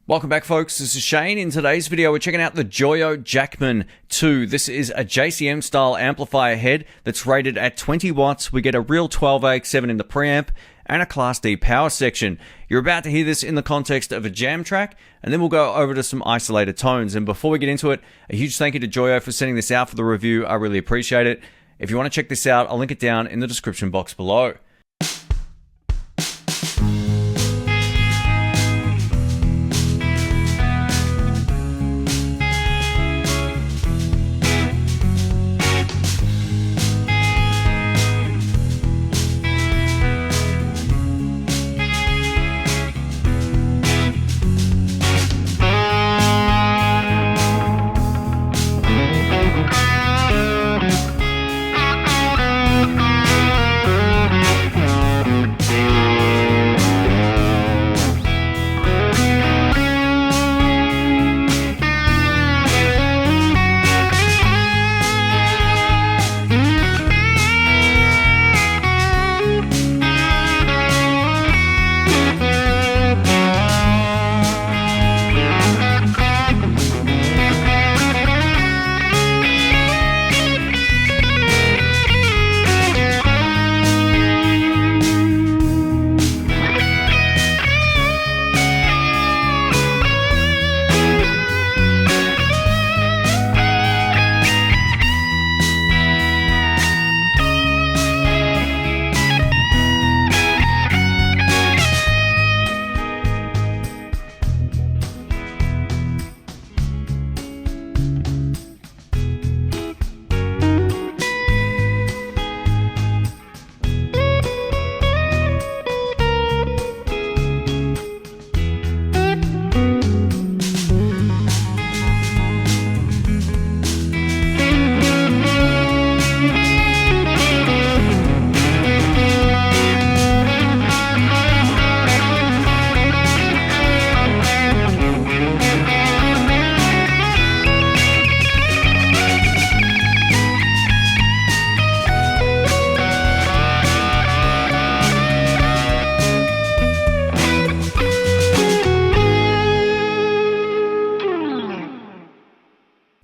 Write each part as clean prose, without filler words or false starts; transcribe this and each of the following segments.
Welcome back, folks. This is Shane. In today's video, we're checking out the Joyo Jackman 2. This is a JCM style amplifier head that's rated at 20 watts. We get a real 12AX7 in the preamp and a Class D power section. You're about to hear this in the context of a jam track, and then we'll go over to some isolated tones. And before we get into it, a huge thank you to Joyo for sending this out for the review. I really appreciate it. If you want to check this out, I'll link it down in the description box below.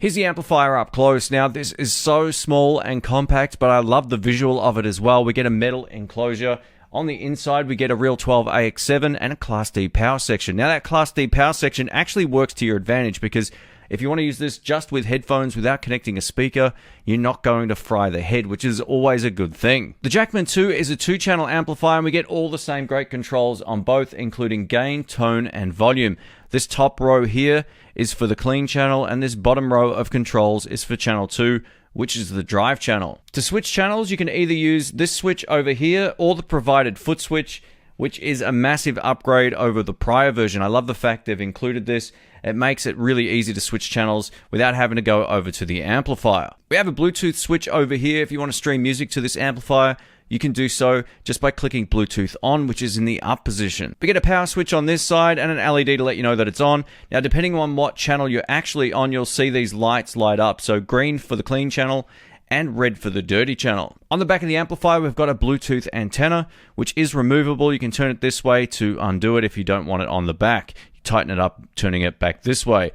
Here's the amplifier up close. Now, this is so small and compact, but I love the visual of it as well. We get a metal enclosure. On the inside, we get a real 12AX7 and a Class D power section. Now, that Class D power section actually works to your advantage because if you want to use this just with headphones without connecting a speaker, you're not going to fry the head, which is always a good thing. The Jackman 2 is a 2-channel amplifier, and we get all the same great controls on both, including gain, tone, and volume. This top row here is for the clean channel, and this bottom row of controls is for channel 2, which is the drive channel. To switch channels, you can either use this switch over here or the provided foot switch, which is a massive upgrade over the prior version. I love the fact they've included this. It makes it really easy to switch channels without having to go over to the amplifier. We have a Bluetooth switch over here. If you want to stream music to this amplifier, you can do so just by clicking Bluetooth on, which is in the up position. We get a power switch on this side and an LED to let you know that it's on. Now, depending on what channel you're actually on, you'll see these lights light up. So green for the clean channel and red for the dirty channel. On the back of the amplifier, we've got a Bluetooth antenna, which is removable. You can turn it this way to undo it if you don't want it on the back. You tighten it up, turning it back this way.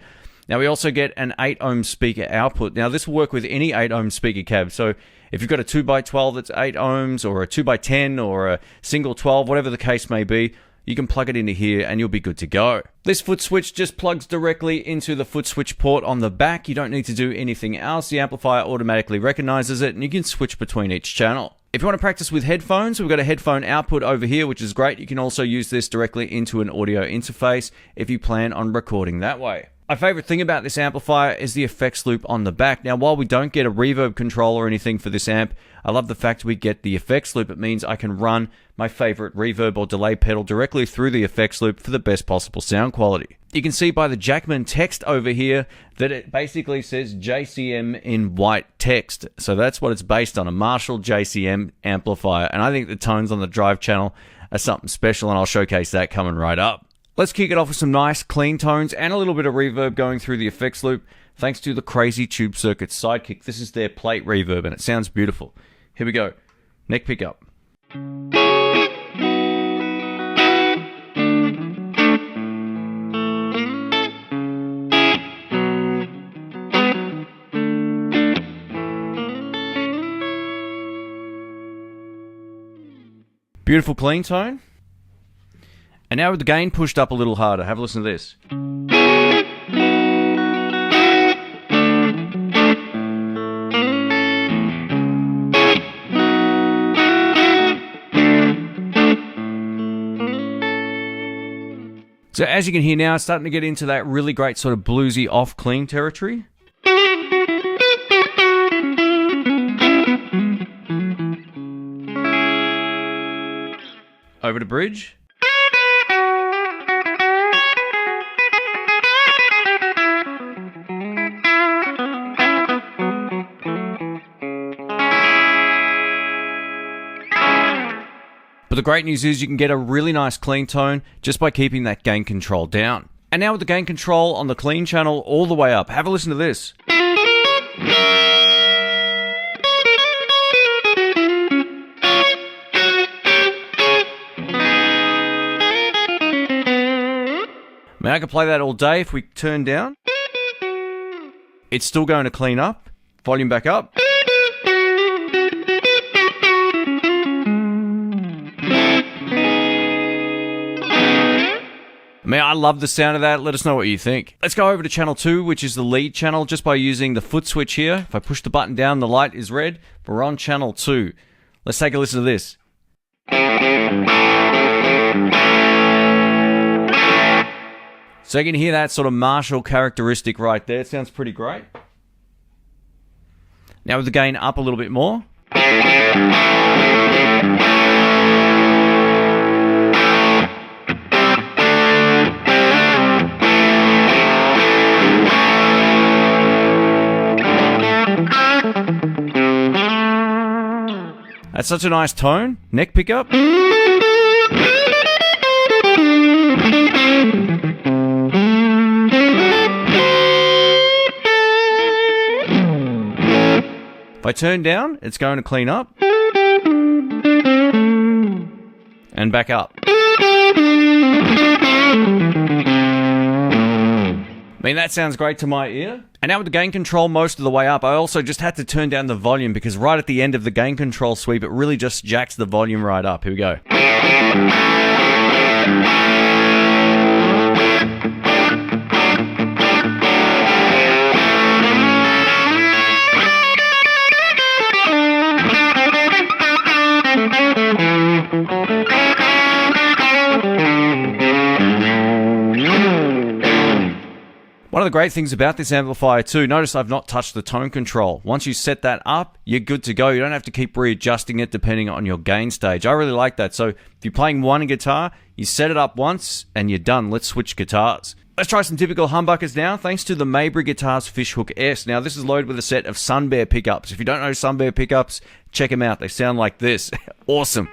Now, we also get an 8-ohm speaker output. Now, this will work with any 8-ohm speaker cab. So if you've got a 2x12 that's 8 ohms, or a 2x10, or a single 12, whatever the case may be, you can plug it into here and you'll be good to go. This foot switch just plugs directly into the foot switch port on the back. You don't need to do anything else. The amplifier automatically recognizes it, and you can switch between each channel. If you want to practice with headphones, we've got a headphone output over here, which is great. You can also use this directly into an audio interface if you plan on recording that way. My favorite thing about this amplifier is the effects loop on the back. Now, while we don't get a reverb control or anything for this amp, I love the fact we get the effects loop. It means I can run my favorite reverb or delay pedal directly through the effects loop for the best possible sound quality. You can see by the Jackman text over here that it basically says JCM in white text. So that's what it's based on, a Marshall JCM amplifier. And I think the tones on the drive channel are something special, and I'll showcase that coming right up. Let's kick it off with some nice clean tones and a little bit of reverb going through the effects loop thanks to the Crazy Tube Circuit Sidekick. This is their plate reverb and it sounds beautiful. Here we go. Neck pickup. Beautiful clean tone. And now with the gain pushed up a little harder, have a listen to this. So as you can hear now, it's starting to get into that really great sort of bluesy off-clean territory. Over to bridge. But the great news is you can get a really nice clean tone just by keeping that gain control down. And now with the gain control on the clean channel all the way up, have a listen to this. I mean, I could play that all day if we turn down. It's still going to clean up. Volume back up. Man, I love the sound of that. Let us know what you think. Let's go over to channel 2, which is the lead channel, just by using the foot switch here. If I push the button down, the light is red. We're on channel 2. Let's take a listen to this. So you can hear that sort of Marshall characteristic right there. It sounds pretty great. Now with the gain up a little bit more. That's such a nice tone. Neck pickup. If I turn down, it's going to clean up. And back up. I mean, that sounds great to my ear. And now with the gain control most of the way up, I also just had to turn down the volume because right at the end of the gain control sweep, it really just jacks the volume right up. Here we go. One of the great things about this amplifier too, notice I've not touched the tone control. Once you set that up, you're good to go. You don't have to keep readjusting it depending on your gain stage. I really like that. So if you're playing one guitar, you set it up once and you're done. Let's switch guitars. Let's try some typical humbuckers now, thanks to the Maybury Guitars Fishhook S. Now this is loaded with a set of Sun Bear pickups. If you don't know Sun Bear pickups, check them out. They sound like this. Awesome.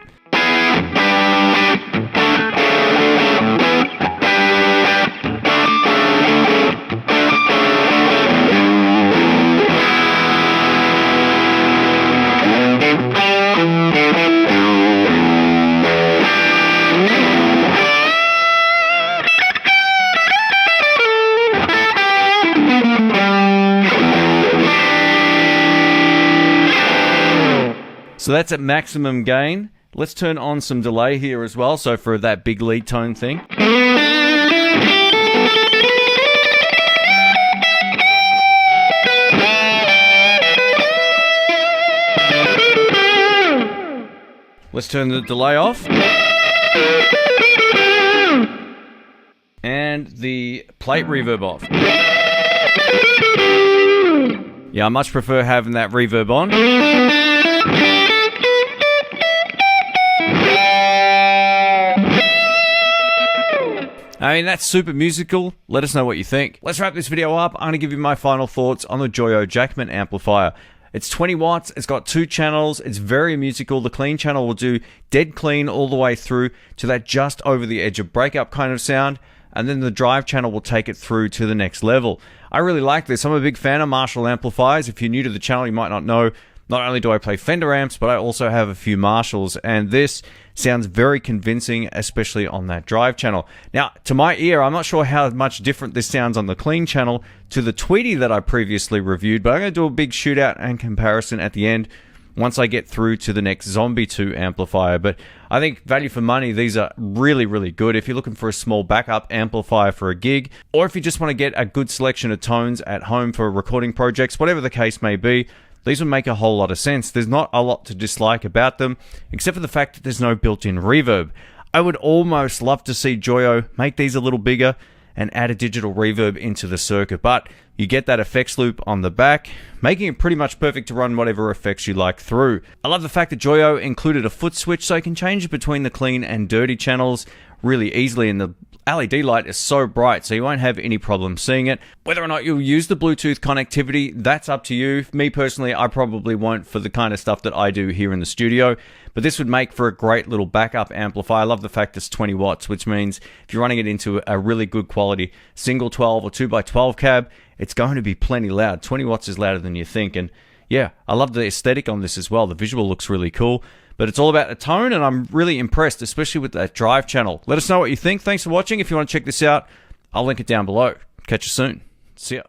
So that's at maximum gain. Let's turn on some delay here as well, so for that big lead tone thing. Let's turn the delay off. And the plate reverb off. Yeah, I much prefer having that reverb on. I mean, that's super musical. Let us know what you think. Let's wrap this video up. I'm going to give you my final thoughts on the Joyo Jackman amplifier. It's 20 watts, it's got 2 channels, it's very musical. The clean channel will do dead clean all the way through to that just over the edge of breakup kind of sound, and then the drive channel will take it through to the next level. I really like this. I'm a big fan of Marshall amplifiers. If you're new to the channel, you might not know, not only do I play Fender amps, but I also have a few Marshalls, and this sounds very convincing, especially on that drive channel. Now, to my ear, I'm not sure how much different this sounds on the clean channel to the Tweety that I previously reviewed, but I'm going to do a big shootout and comparison at the end. once I get through to the next Zombie 2 amplifier. But I think value for money, these are really, really good if you're looking for a small backup amplifier for a gig, or if you just want to get a good selection of tones at home for recording projects, whatever the case may be. These would make a whole lot of sense. There's not a lot to dislike about them, except for the fact that there's no built-in reverb. I would almost love to see Joyo make these a little bigger and add a digital reverb into the circuit, but you get that effects loop on the back, making it pretty much perfect to run whatever effects you like through. I love the fact that Joyo included a foot switch so you can change between the clean and dirty channels really easily, and the LED light is so bright so you won't have any problem seeing it. Whether or not you'll use the Bluetooth connectivity, that's up to you. Me personally, I probably won't for the kind of stuff that I do here in the studio, but this would make for a great little backup amplifier. I love the fact it's 20 watts, which means if you're running it into a really good quality single 12 or 2x12 cab, it's going to be plenty loud. 20 watts is louder than you think, and yeah, I love the aesthetic on this as well. The visual looks really cool. But it's all about the tone, and I'm really impressed, especially with that drive channel. Let us know what you think. Thanks for watching. If you want to check this out, I'll link it down below. Catch you soon. See ya.